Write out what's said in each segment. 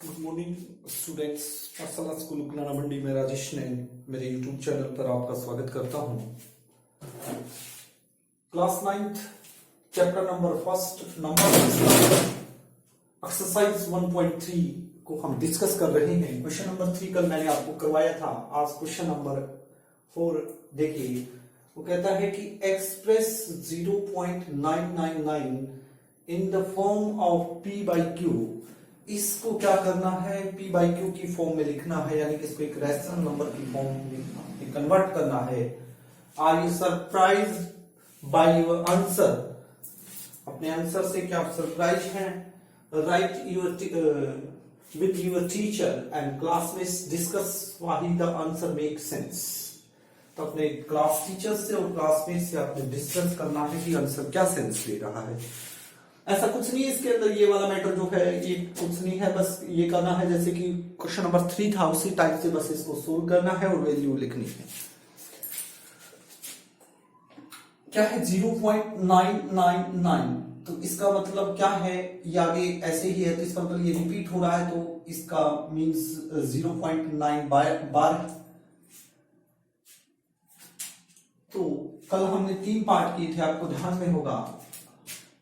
Good morning students. पाठशाला school Uklana मंडी में राजेश ने मेरे यूट्यूब चैनल पर आपका स्वागत करता हूं। Class 9th chapter number first number exercise 1.3 को हम डिस्कस कर रहे हैं। क्वेश्चन नंबर 3 कल मैंने आपको करवाया था। आज क्वेश्चन नंबर 4 देखिए। वो कहता है कि express 0.999 in the form of P by Q। इसको क्या करना है, P by Q की फॉर्म में लिखना है, यानी कि इसको एक रैशनल नंबर की फॉर्म में कन्वर्ट करना है। Are you surprised by your answer? अपने आंसर से क्या आप सरप्राइज हैं? Write your with your teacher and classmates discuss why the answer make sense. तो अपने क्लास टीचर से और क्लासमेट से आपने डिस्कस करना है कि आंसर क्या सेंस दे रहा है। ऐसा कुछ नहीं है इसके अंदर, ये वाला मैटर जो है ये कुछ नहीं है, बस ये करना है जैसे कि क्वेश्चन नंबर 3 था उसी टाइप से बस इसको सोल्व करना है और वैल्यू लिखनी है। क्या है 0.999? तो इसका मतलब क्या है, ये आगे ऐसे ही है तो इसका मतलब ये रिपीट हो रहा है तो इसका मींस 0.9 बार। तो कल हमने 3 पार्ट किए थे, आपको ध्यान में होगा।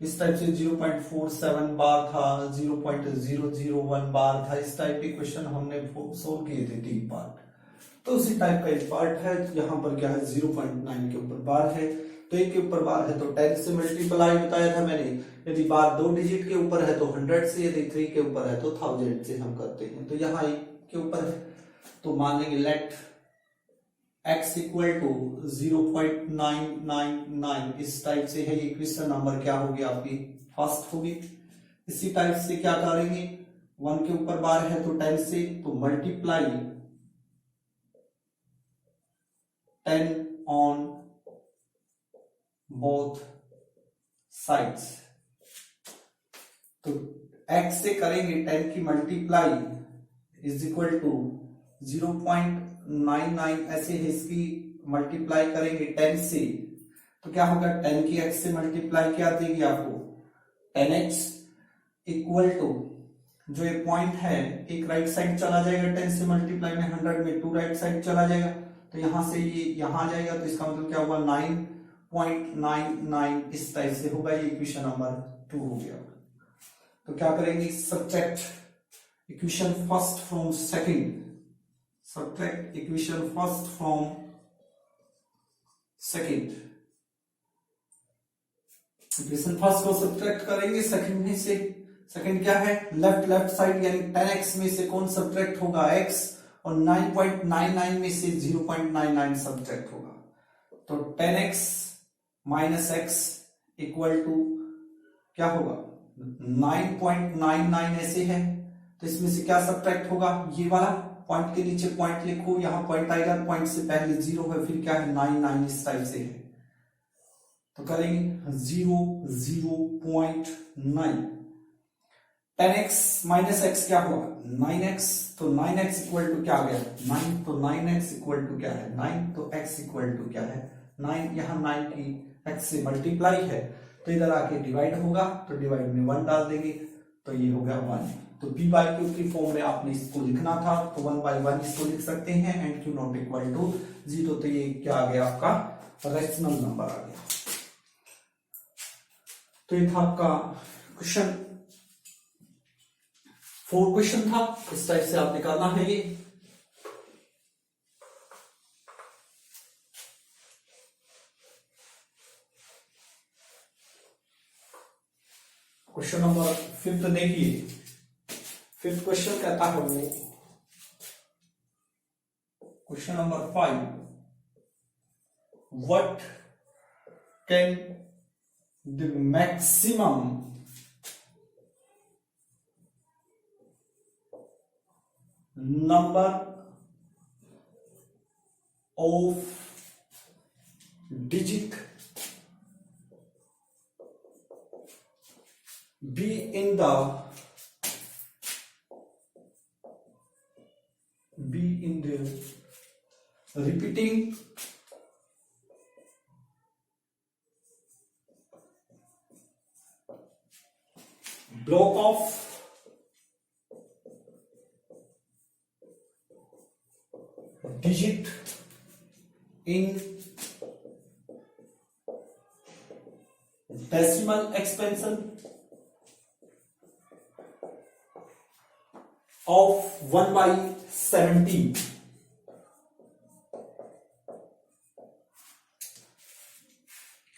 इस टाइप से 0.47 बार था, 0.001 बार था, इस टाइप के क्वेश्चन हमने सोल्व किए थे 3 पार्ट। तो उसी टाइप का एक पार्ट है। यहाँ पर क्या है 0.9 के ऊपर बार है, तो 1 के ऊपर बार है तो 10 से मल्टीप्लाई बताया था मैंने। यदि बार 2 डिजिट के ऊपर है तो 100 से, यदि 3 के ऊपर है तो 1000 से हम करते हैं। तो यहाँ 1 के ऊपर है तो मान लेंगे लेट x इक्वल टू 0.999। इस टाइप से है ये क्वेश्चन नंबर क्या होगी आपकी फर्स्ट होगी। इसी टाइप से क्या करेंगे, 1 के ऊपर बार है तो 10 से, तो मल्टीप्लाई 10 ऑन बोथ साइड्स। तो x से करेंगे 10 की मल्टीप्लाई इज इक्वल टू 0.99, ऐसे है इसकी मल्टीप्लाई करेंगे 10 से तो क्या होगा 10 की x से मल्टीप्लाई क्या देगी आपको 10x इक्वल टू, जो ये पॉइंट है एक राइट साइड चला जाएगा 10 से मल्टीप्लाई में, 100 में 2 राइट साइड चला जाएगा तो यहां से ये यहां जाएगा तो इसका मतलब क्या होगा 9.99। इस टाइप से होगा। ये इक्वेशन नंबर 2 हो गया। तो क्या करेंगे, subtract equation first from second. Subtract equation first from second। Equation first को सब्ट्रैक्ट करेंगे सेकंड में से। सेकंड क्या है, लेफ्ट साइड यानी 10x में से कौन सब्ट्रैक्ट होगा x, और 9.99 में से 0.99 सब्ट्रैक्ट होगा। तो 10x minus x equal to क्या होगा 9.99 ऐसे है तो इसमें से क्या सब्ट्रैक्ट होगा, ये वाला पॉइंट के नीचे पॉइंट लिखो, यहां पॉइंट आएगा, पॉइंट से पहले 0 है फिर क्या है 99 इस टाइप से है। तो करेंगे 0.9। 10x माइनस x क्या होगा 9x, तो 9x इक्वल टू क्या आ गया 9, तो 9x इक्वल टू क्या है 9, तो x इक्वल टू क्या है 9। यहां 9 की x से मल्टीप्लाई है तो इधर आके डिवाइड होगा तो डिवाइड में 1 डाल देंगे तो ये हो गया 1। तो P by Q की फॉर्म में आपने इसको लिखना था तो 1/1 इसको लिख सकते हैं and Q not equal to 0। तो ये क्या आ गया आपका रैशनल नंबर आ गया। तो ये था आपका क्वेश्चन 4 क्वेश्चन था, इस टाइप से आपने करना है ये। क्वेश्चन नंबर 5 देखिए। 5th क्वेश्चन कहता है वो question number 5, what can the maximum number of digit be in the repeating block of digit in decimal expansion of 1/17.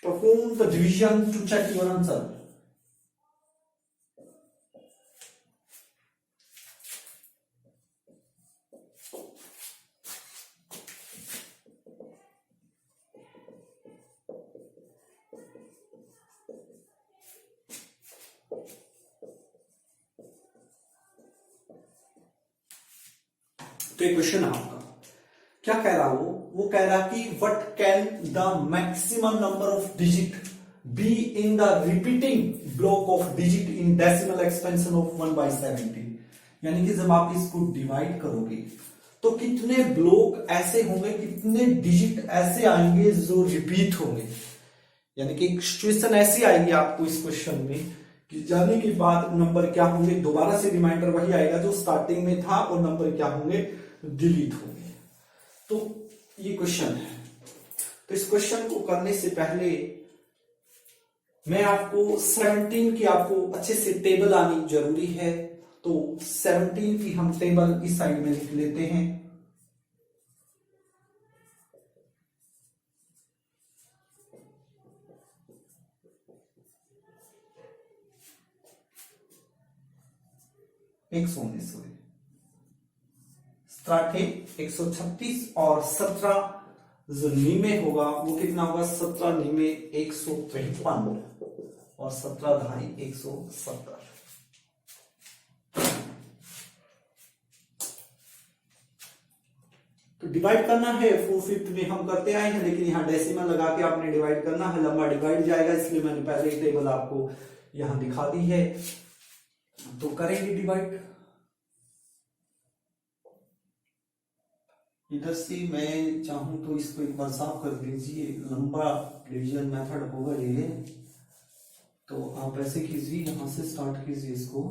Perform the division to check your answer. तो ये question है आपका, क्या कह रहा वो कह रहा कि what can the maximum number of digit be in the repeating block of digit in decimal expansion of 1/17। यानी कि जब आप इसको डिवाइड करोगे तो कितने ब्लॉक ऐसे होंगे, कितने डिजिट ऐसे आएंगे जो रिपीट होंगे। यानी कि एक सिचुएशन ऐसी आएगी आपको इस क्वेश्चन में कि जाने के बाद नंबर क्या होंगे, दोबारा से रिमाइंडर वही आएगा जो स्टार्टिंग में था, और नंबर क्या होंगे, डिलीट होंगे। तो ये क्वेश्चन है। तो इस क्वेश्चन को करने से पहले मैं आपको 17 की आपको अच्छे से टेबल आनी जरूरी है। तो 17 की हम टेबल इस साइड में लिख लेते हैं। स्टार्ट है 136 और 17 जो नीमे होगा वो कितना होगा, 17 नीमे 153 और 17 दहाई 170। तो डिवाइड करना है 4/5 में हम करते आए हैं, लेकिन यहां डेसिमल लगा के आपने डिवाइड करना है, लंबा डिवाइड जाएगा, इसलिए मैंने पहले ही टेबल आपको यहां दिखा दी है। तो करेंगे डिवाइड। इधर से मैं चाहूं तो इसको एक बार साफ कर दीजिए, लंबा डिवीजन मेथड होगा ये। तो आप ऐसे कीजिए, यहां से स्टार्ट कीजिए, इसको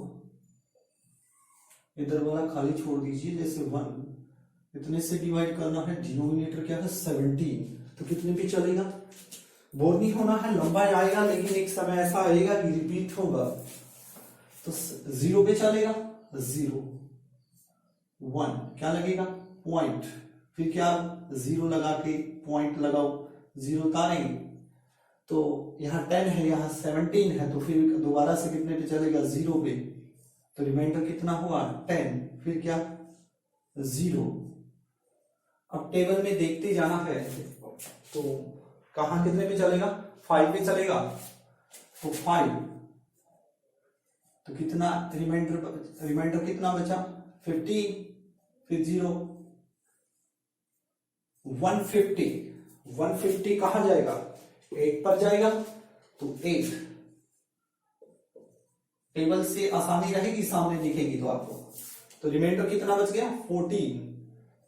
इधर वाला खाली छोड़ दीजिए, जैसे 1 इतने से डिवाइड करना है। डिनोमिनेटर क्या है 17, तो कितने पे चलेगा, बोर नहीं होना है, लंबा आएगा, लेकिन एक समय ऐसा आएगा कि रिपीट होगा। तो 0 पे चलेगा, 0 1 क्या लगेगा, पॉइंट, फिर क्या 0 लगा के पॉइंट लगाओ, 0 उतारेंगे। तो यहाँ 10 है, यहाँ 17 है, तो फिर दोबारा से कितने पे चलेगा, 0 पे। तो रिमाइंडर कितना हुआ 10, फिर क्या 0। अब टेबल में देखते जाना है, तो कहां कितने पे चलेगा, 5 पे चलेगा। तो 5, तो कितना रिमाइंडर कितना बचा 15, फिर 0 150 कहां जाएगा, 8 पर जाएगा। तो 8 टेबल से आसानी रहेगी, सामने दिखेगी तो आपको। तो रिमाइंडर कितना बच गया 14,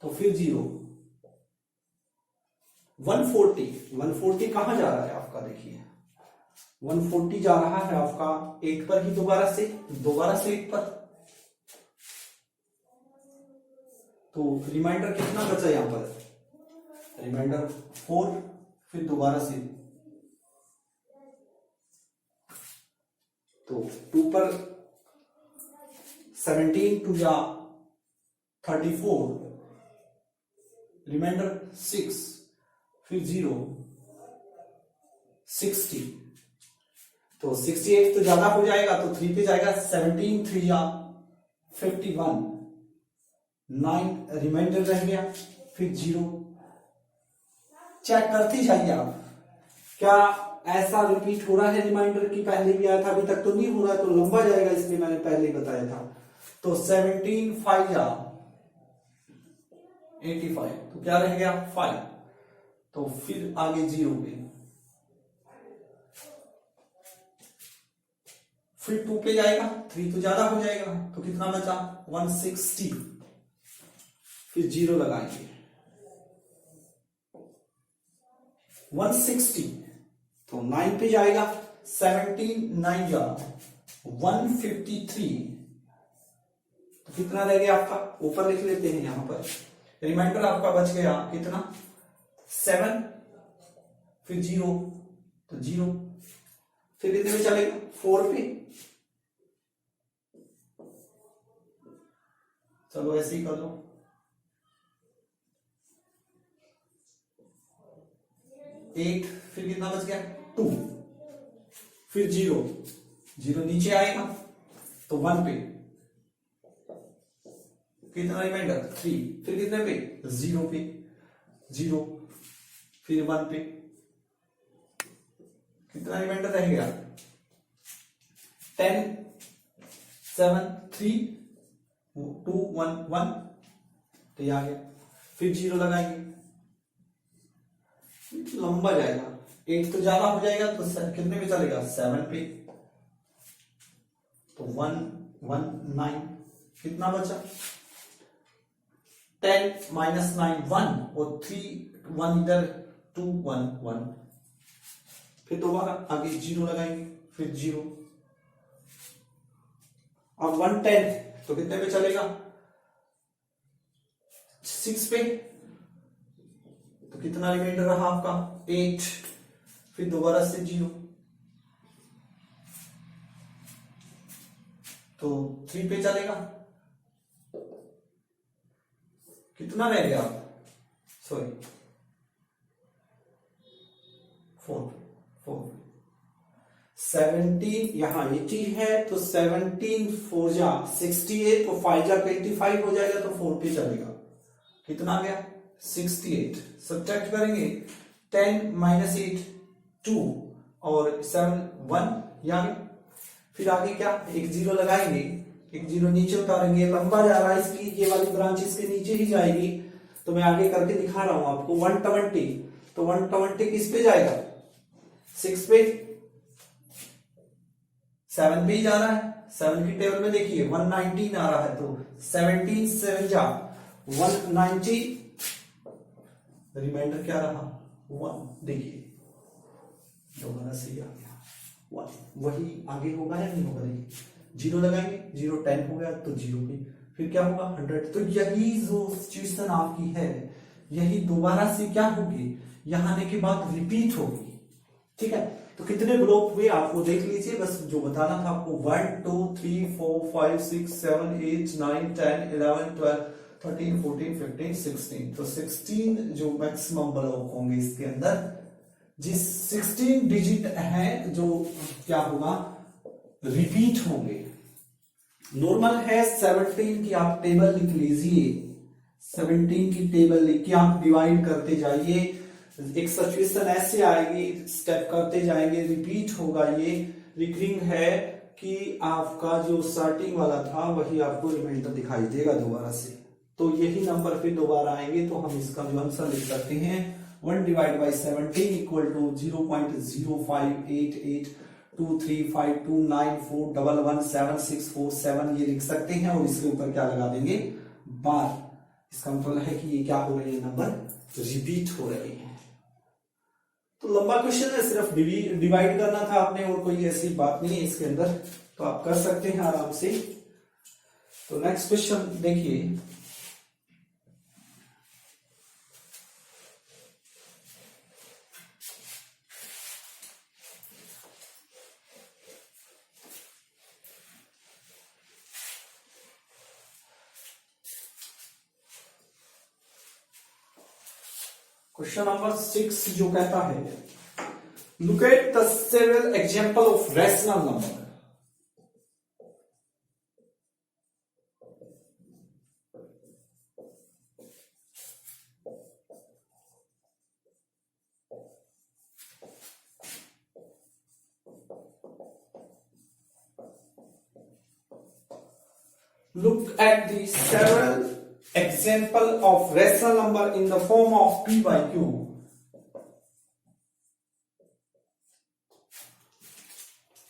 तो फिर 0 140 कहां जा रहा है आपका, देखिए 140 जा रहा है आपका 8 पर ही, दोबारा से 8 पर। तो रिमाइंडर कितना बचा यहां पर, रिमाइंडर 4, फिर दोबारा से। तो 2 पर 17 2 जा 34, रिमाइंडर 6, फिर 0 60। तो 68 तो ज्यादा हो जाएगा, तो 3 पे जाएगा, 17 3 जा 51, 9 रिमाइंडर रह गया, फिर 0। चेक करते जाइए आप, क्या ऐसा रिपीट हो रहा है रिमाइंडर की पहले भी आया था, अभी तक तो नहीं हो रहा है, तो लंबा जाएगा, इसलिए मैंने पहले ही बताया था। तो 17 5 जा 85, तो क्या रह गया 5, तो फिर आगे 0 पे, फिर 2 पे जाएगा, 3 तो ज्यादा हो जाएगा, तो कितना बचा 160, फिर 0 लगाएंगे 160। तो 9 पे जाएगा, 17 9 जा 153, तो कितना रह गया आपका, ऊपर लिख लेते हैं यहां पर, रिमाइंडर आपका बच गया कितना 7, फिर 0 तो 0, फिर कितने में चलेगा 4 पे। चलो ऐसे ही कर लो, 8, फिर कितना बच गया 2, फिर 0, 0 नीचे आएगा तो 1 पे, कितना रिमाइंडर 3, फिर कितने पे 0 पे, 0 फिर 1 पे, कितना रिमाइंडर रह गया 10, 7, 3, 2, 1, 1 तो ये आ गया, फिर 0 लगाएंगे, लंबा जाएगा, 8 तो ज्यादा हो जाएगा तो कितने पे चलेगा 7 पे, तो 1, 1, 9, कितना बचा 10 माइनस 9 1 और 3 1 इधर 2 1 1, फिर दोबारा आगे 0 लगाएंगे, फिर 0 और 110 तो कितने पे चलेगा 6 पे, तो कितना रिमाइंडर रहा आपका 8, फिर दोबारा से 0 तो 3 पे चलेगा, कितना रह गया सॉरी 4, 17 यहां 80 है तो 17 4 जा 68 तो 5 जा 25 हो जाएगा तो 4 पे चलेगा, कितना आ गया 68, सब्ट्रैक्ट करेंगे 10 माइनस 8 2 और 7 1 यानी, फिर आगे क्या एक 0 लगाएंगे, एक 0 नीचे उतारेंगे, लंबा जा रहा है इसकी ये वाली ब्रांच इसके नीचे ही जाएगी, तो मैं आगे करके दिखा रहा हूं आपको 120, तो 120 किस पे जाएगा 6 पे, 7 पे ही जा रहा है, 7 की टेबल में देखिए 119 आ रहा है तो 17 7 जा 190, रिमाइंडर क्या रहा 1, देखिए दोबारा सही आ गया 1, वही आगे होगा या नहीं होगा, देखिए 0 लगाएंगे 0 10 हो गया तो 0 पे, फिर क्या होगा 100, तो यही जो सिचुएशन आपकी है यही दोबारा से क्या होगी यहां आने के बाद रिपीट होगी, ठीक है। तो कितने ब्लॉक हुए आपको देख लीजिए, बस जो बताना था आपको 1 2 3 4 5 6 7 8 9 10 11 12 13 14 15 16, तो 16 जो मैक्सिमम ब्लॉक होंगे इसके अंदर, जिस 16 डिजिट हैं जो क्या होगा रिपीट होंगे। नॉर्मल है 17 की आप टेबल लिख लीजिए, 17 की टेबल लिख के आप डिवाइड करते जाइए, एक सिचुएशन ऐसे आएगी स्टेप करते जाएंगे रिपीट होगा, ये रिकरिंग है कि आपका जो स्टार्टिंग वाला था वही आपको रिमाइंडर दिखाई देगा दोबारा से, तो यही नंबर फिर दोबारा आएंगे, तो हम इसका जो आंसर लिख सकते हैं 1 डिवाइड बाई 17 इक्वल टू 0.0588235294117 ये लिख सकते हैं, और इसके ऊपर क्या लगा देंगे बार, इसका मतलब है कि ये क्या हो रहे हैं नंबर रिपीट हो रहे हैं। तो लंबा क्वेश्चन है, सिर्फ डिवाइड करना था आपने और कोई ऐसी बात नहीं है इसके अंदर, तो आप कर सकते हैं आराम से। तो नेक्स्ट क्वेश्चन देखिए, क्वेश्चन नंबर 6 जो कहता है look at the several example of rational number. Look at the several example of rational number in the form of p by q.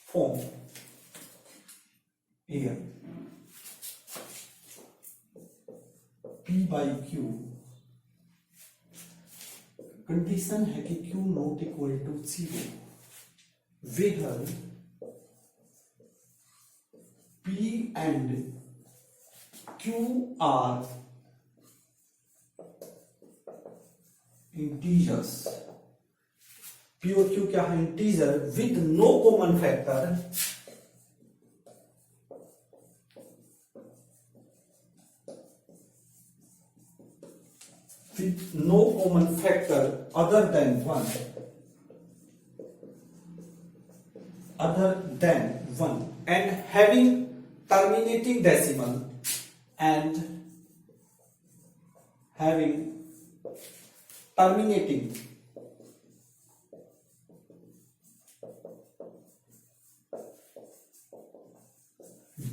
Form here p by q, condition है कि q not equal to 0 where p and q are integers, P और Q क्या है, integer with no common factor, with no common factor other than 1 and having terminating decimal and having terminating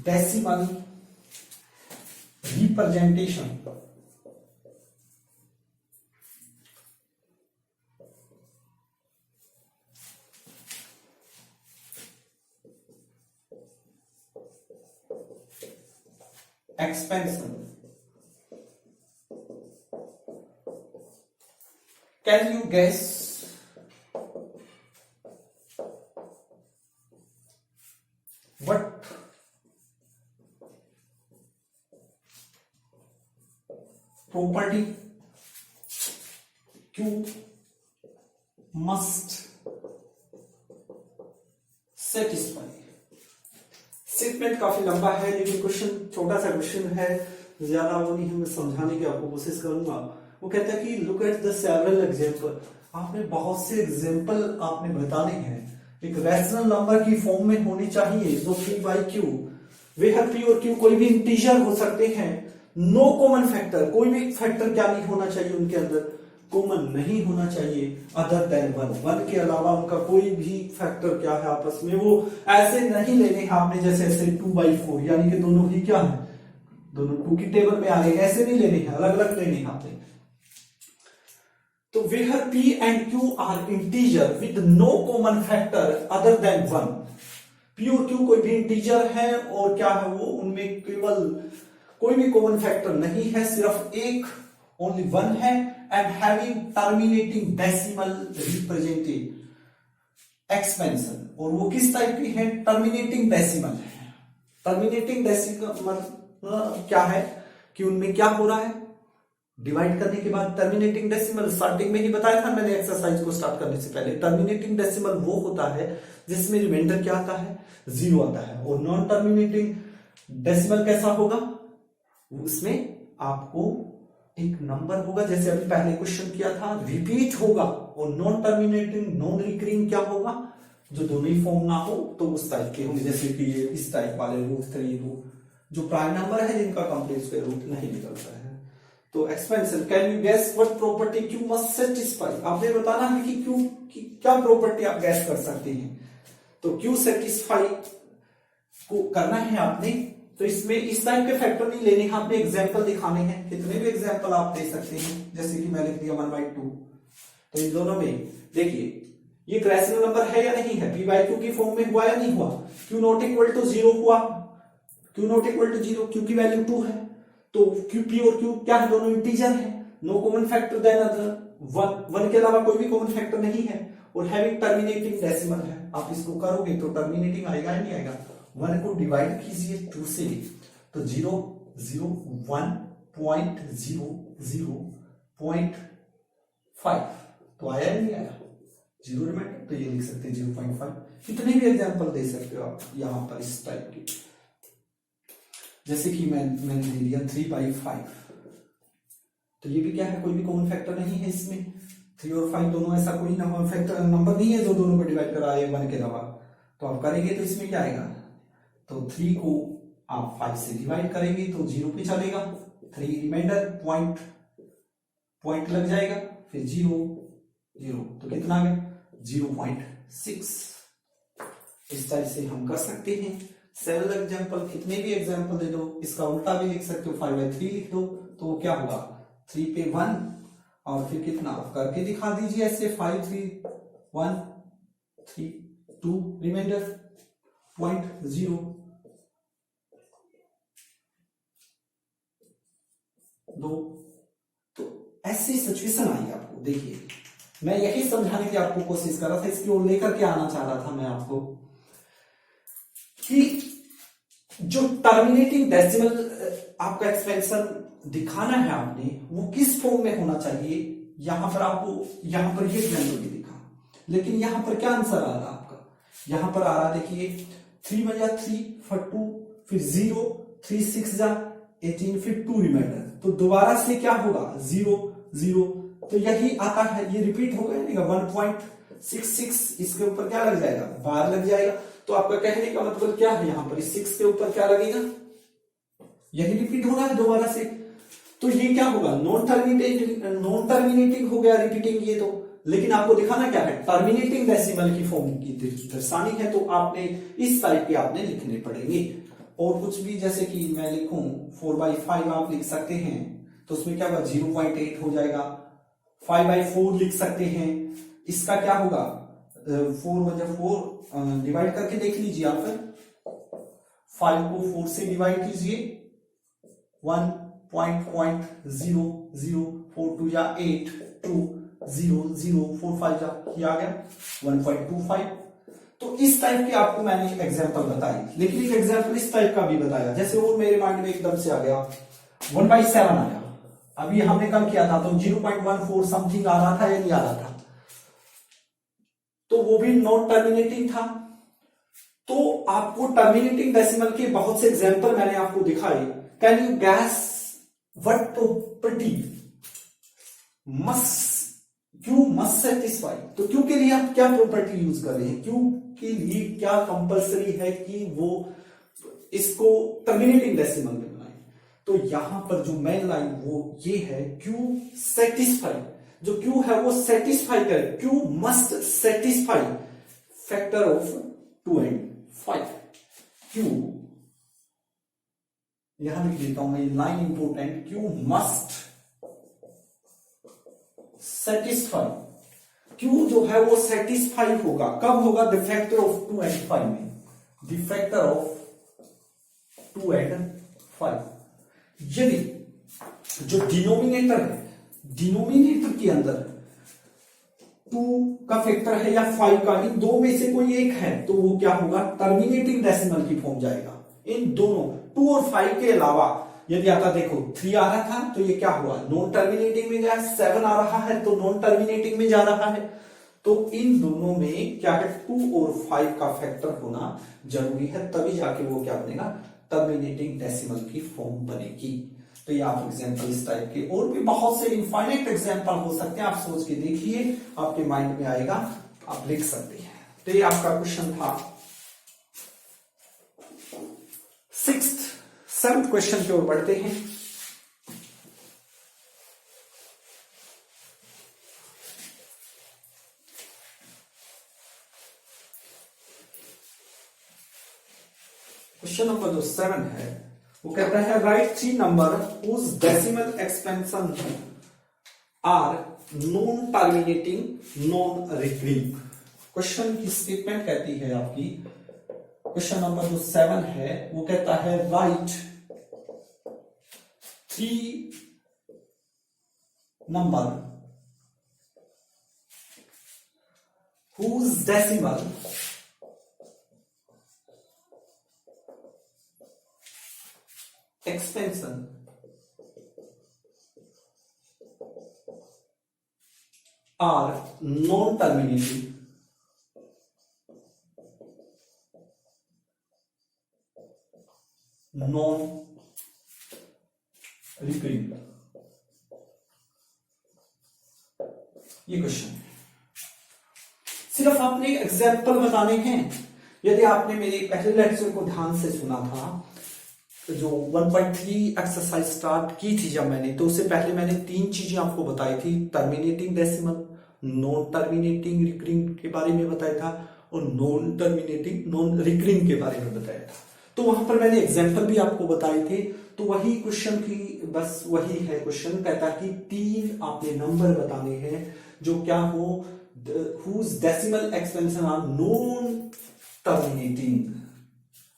decimal representation expansion. Can you guess what property Q must satisfy? Statement काफी लंबा है लेकिन question छोटा सा question है, ज्यादा वो नहीं है, मैं समझाने की आपको कोशिश करूंगा। वो कहता है कि look at the several example, आपने बहुत से एग्जांपल आपने बताने हैं, एक रैशनल नंबर की फॉर्म में होनी चाहिए जो P by Q, where P और क्यू कोई भी इंटीजर हो सकते हैं, नो कॉमन फैक्टर, कोई भी फैक्टर क्या नहीं होना चाहिए उनके अंदर, कॉमन नहीं होना चाहिए, अदर देन 1 के अलावा उनका कोई भी फैक्टर क्या है आपस में, वो ऐसे नहीं लेने हैं आपने जैसे ऐसे 2/4, यानी कि दोनों ही क्या है, दोनों 2 की टेबल में आ गए, ऐसे नहीं लेने हैं, अलग अलग लेने हैं आपने। तो where P and Q are integer with no common factor other than 1, P और Q कोई भी इंटीजर है और क्या है वो, उनमें केवल कोई भी कॉमन फैक्टर नहीं है, सिर्फ एक ओनली 1 है, and having terminating decimal represented expansion, और वो किस टाइप की है, टर्मिनेटिंग डेसिमल है। टर्मिनेटिंग डेसिमल क्या है कि उनमें क्या हो रहा है, डिवाइड करने के बाद टर्मिनेटिंग डेसिमल, स्टार्टिंग में ही बताया था मैंने एक्सरसाइज को स्टार्ट करने से पहले, टर्मिनेटिंग डेसिमल वो होता है जिसमें रिमाइंडर क्या आता है, 0 आता है, और नॉन टर्मिनेटिंग डेसिमल कैसा होगा, उसमें आपको एक नंबर होगा, जैसे अभी पहले क्वेश्चन किया था, रिपीट होगा, और नॉन टर्मिनेटिंग नॉन रिकरिंग क्या होगा, जो दोनों ही फॉर्म ना हो तो उस टाइप के होंगे, जैसे कि ये इस टाइप वाले √3 जो प्राइम नंबर है जिनका कंप्लीट स्क्वायर रूट नहीं निकलता है। तो expansion, can you guess what property Q must satisfy, आपने बताना है कि क्यू की क्या प्रॉपर्टी आप गैस कर सकते हैं, तो क्यू सेटिस्फाई को करना है आपने, तो इसमें इस टाइप के फैक्टर नहीं लेने हैं, आपने एग्जांपल दिखाने हैं, कितने भी एग्जांपल आप दे सकते हैं, जैसे कि मैं लिख दिया 1/2, तो इन दोनों में देखिए ये रैशनल नंबर है या नहीं है, p बाई क्यू की फॉर्म में हुआ या नहीं हुआ, q नॉट इक्वल टू 0 हुआ, q not equal to 0, q की वैल्यू 2 है, तो q p और q क्या है, दोनों इंटीजर है, no common factor than other 1 के अलावा कोई भी कॉमन फैक्टर नहीं है, और हैविंग टर्मिनेटिंग डेसिमल है, आप इसको करोगे तो टर्मिनेटिंग आएगा या नहीं आएगा, 1 को डिवाइड कीजिए 2 से, तो 0 0 1.005, तो आया नहीं आया, 0 रिमाइंडर, तो ये लिख सकते हैं 0.5, कितने भी एग्जांपल दे सकते हो आप यहां पर इस टाइप की, जैसे कि मैंने दे दिया 3/5, तो ये भी क्या है, कोई भी कॉमन फैक्टर नहीं है इसमें, 3 और 5 दोनों ऐसा कोई फैक्टर नंबर नहीं है जो दोनों को डिवाइड करा है 1 के अलावा, तो आप करेंगे तो इसमें क्या आएगा, तो 3 को आप 5 से डिवाइड करेंगे तो 0 पे चलेगा, 3 रिमाइंडर पॉइंट लग जाएगा, फिर 0 0, तो कितना आ गया 0.6। इस तरह से हम कर सकते हैं सेवरल एग्जांपल, कितने भी एग्जांपल दे दो, इसका उल्टा भी लिख सकते हो, 5/3 लिख दो, तो क्या होगा 3 पे 1 और फिर कितना आप करके दिखा दीजिए ऐसे, 5 3 1 3 2 रिमाइंडर 0.0 2, तो ऐसी सिचुएशन आई आपको, देखिए मैं यही समझाने की आपको कोशिश कर रहा था, इसकी ओर लेकर के आना चाह रहा था मैं आपको, कि जो टर्मिनेटिंग डेसिमल आपका एक्सपेंशन दिखाना है आपने, वो किस फॉर्म में होना चाहिए, यहां पर आपको यहां पर ये एग्जाम्पल भी दिखा, लेकिन यहां पर क्या आंसर आ रहा आपका, यहां पर आ रहा देखिए 3 × 3 for 2, फिर 0, 3 6 जा 18, फिर 2 रिमाइंडर, तो दोबारा से क्या होगा 0 0, तो यही आता है, ये रिपीट हो गया 1.66, इसके ऊपर क्या लग जाएगा बार लग जाएगा। तो आपका कहने का मतलब क्या है, यहां पर इस 6 के ऊपर क्या लगेगा, यही रिपीट होना है दोबारा से। तो ये क्या होगा, नॉन टर्मिनेटिंग हो गया रिपीटिंग ये तो, लेकिन आपको दिखाना क्या है, टर्मिनेटिंग डेसिमल की फॉर्म की दर्शानी है, तो आपने इस टाइप के आपने लिखने पड़ेंगे। और कुछ भी जैसे कि मैं लिखूं 4/5 आप लिख सकते हैं, तो उसमें क्या होगा 0.8 हो जाएगा। 5/4 लिख सकते हैं, इसका क्या होगा 4 डिवाइड करके देख लीजिए आप, 5 को 4 से डिवाइड कीजिए 1.0042 या 8 2 0 0 4 5 ये आ गया 1.25। तो इस टाइप के आपको मैंने एग्जांपल बताई, लेकिन एक एग्जांपल इस टाइप का भी बताया, जैसे वो मेरे माइंड में एकदम से आ गया 1/7 आया, अभी हमने कल किया था तो 0.14 समथिंग आ रहा था या नहीं आ रहा था, तो वो भी नॉन टर्मिनेटिंग था। तो आपको टर्मिनेटिंग डेसिमल के बहुत से एग्जांपल मैंने आपको दिखाए। Can you gas what property Q must satisfy, तो क्यू के लिए आप क्या प्रॉपर्टी यूज कर रहे हैं, क्यू के लिए क्या कंपलसरी है कि वो इसको टर्मिनेटिंग डेसिमल में बनाए। तो यहां पर जो मेन लाइन वो ये है, क्यू सेटिस्फाई, जो क्यू है वो सेटिस्फाई करे, Q must satisfy factor of 2 and 5। Q यहां लिख देता हूं मैं, line important, Q must satisfy, Q जो है वो सेटिस्फाई होगा, कब होगा, द फैक्टर ऑफ 2 and 5 में, द फैक्टर ऑफ 2 and 5। यदि जो डिनोमिनेटर है, डिनोमिनेटर के अंदर 2 का फैक्टर है या 5 का, इन दो में से कोई एक है, तो वो क्या होगा, टर्मिनेटिंग डेसिमल की फॉर्म जाएगा। इन दोनों 2 और 5 के अलावा यदि आता देखो 3 आ रहा था तो ये क्या हुआ, नॉन टर्मिनेटिंग में गया, 7 आ रहा है तो नॉन टर्मिनेटिंग में जा रहा है। तो इन दोनों में क्या है, 2 और 5 का फैक्टर होना जरूरी है, तभी जाके वो क्या बनेगा, टर्मिनेटिंग डेसिमल की फॉर्म बनेगी। तो ये आप एग्जांपल इस टाइप के और भी बहुत से इनफाइनाइट एग्जांपल हो सकते हैं, आप सोच के देखिए, आपके माइंड में आएगा, आप लिख सकते हैं। तो ये आपका क्वेश्चन था। 7th क्वेश्चन की ओर बढ़ते हैं। क्वेश्चन नंबर जो 7 है वो कहता है, write 3 number whose decimal expansion are non terminating non recurring. Question की स्टेटमेंट कहती है आपकी, क्वेश्चन नंबर जो 7 है वो कहता है, write 3 number whose decimal expansion are non-terminating non-recurring। ये क्वेश्चन है, सिर्फ आपने एग्जाम्पल बताने हैं। यदि आपने मेरे पहले लेक्चर को ध्यान से सुना था, जो 1.3 एक्सरसाइज स्टार्ट की थी जब मैंने, तो उससे पहले मैंने 3 चीजें आपको बताई थी, terminating decimal, non terminating recurring के बारे में बताया था, और नॉन टर्मिनेटिंग नॉन रिकरिंग के बारे में बताया था। तो वहां पर मैंने एग्जांपल भी आपको बताए थे। तो वही क्वेश्चन की बस वही है, क्वेश्चन कहता है कि 3 आपने नंबर बताने हैं जो क्या हो, whose decimal expansion are non terminating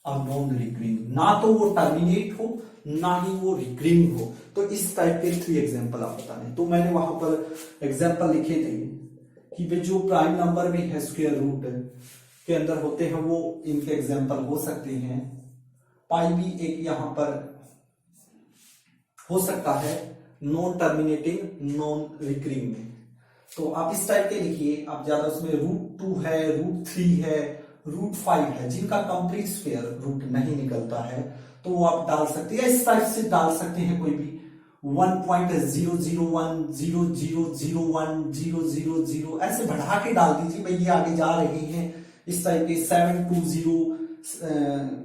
और नॉन रिकरिंग, ना तो वो टर्मिनेट हो ना ही वो रिकरिंग हो। तो इस टाइप के 3 एग्जांपल आप बताने। तो मैंने वहां पर एग्जांपल लिखे थे कि वे जो प्राइम नंबर में है स्क्वायर रूट के अंदर होते हैं वो इनके एग्जांपल हो सकते हैं। पाई भी एक यहां पर हो सकता है नॉन टर्मिनेटिंग नॉन रिकरिंग में। तो आप इस टाइप के लिखिए, आप ज्यादा उसमें √2 है, √3 है, √5 है, जिनका कंप्लीट स्क्वायर रूट नहीं निकलता है तो वो आप डाल सकते हैं, इस टाइप से डाल सकते हैं कोई भी 1.00100010000 ऐसे बढ़ा के डाल दीजिए भाई, ये आगे जा रहे हैं इस टाइप के 720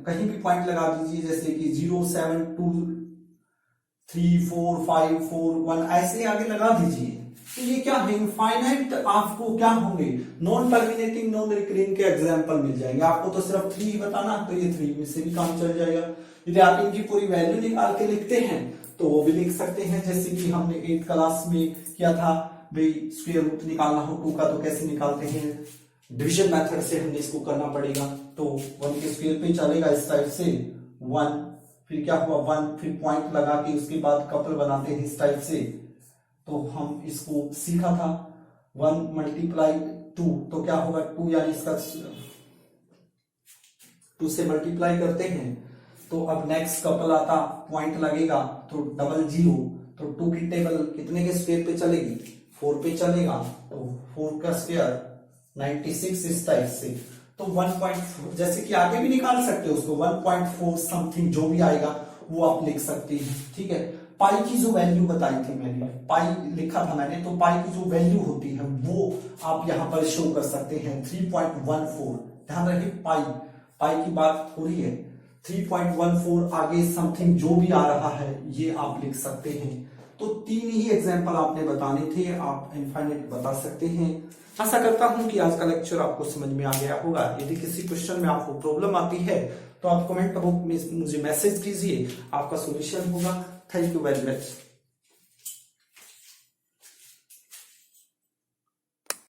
कहीं भी पॉइंट लगा दीजिए, जैसे कि 072345541 ऐसे आगे लगा दीजिए। तो ये क्या है, इनफाइनाइट आपको क्या होंगे, नॉन टर्मिनेटिंग नॉन रिकरिंग के एग्जांपल मिल जाएंगे। आपको तो सिर्फ 3 ही बताना, तो ये 3 में से भी काम चल जाएगा। यदि आप इनकी पूरी वैल्यू निकाल के लिखते हैं तो वो भी लिख सकते हैं, जैसे कि हमने 8th क्लास में किया था भाई, स्क्वायर रूट निकालना हो 2 का तो कैसे निकालते हैं, डिवीजन मेथड से हमें इसको करना पड़ेगा। तो 1 के स्क्वायर पे चलेगा इस टाइप से 1, फिर क्या हुआ 1, फिर पॉइंट लगा के उसके बाद कपल बनाते हैं इस टाइप से। तो हम इसको सीखा था 1 × 2 तो क्या होगा 2, यानी इसका 2 से मल्टीप्लाई करते हैं तो अब नेक्स्ट कपल आता, पॉइंट लगेगा तो 00, तो 2 की टेबल कितने के स्क्वायर पे चलेगी, 4 पे चलेगा, तो 4 का स्क्वायर 96 इस टाइप से। तो 1.4 जैसे कि आगे भी निकाल सकते हो उसको, 1.4 समथिंग जो भी आएगा वो आप लिख सकते हैं, ठीक है। पाई की जो वैल्यू बताई थी मैंने, पाई लिखा था मैंने, तो पाई की जो वैल्यू होती है वो आप यहां पर शो कर सकते हैं 3.14। ध्यान रखिए पाई की बात हो रही है, 3.14 आगे समथिंग जो भी आ रहा है ये आप लिख सकते हैं। तो 3 ही एग्जांपल आपने बताने थे, आप इनफाइनाइट बता सकते हैं। आशा करता हूं कि आज का लेक्चर आपको समझ में आ गया होगा। यदि किसी क्वेश्चन में आपको प्रॉब्लम आती है तो आप कमेंट बॉक्स में मुझे मैसेज कीजिए, आपका सॉल्यूशन होगा। Thank you very much.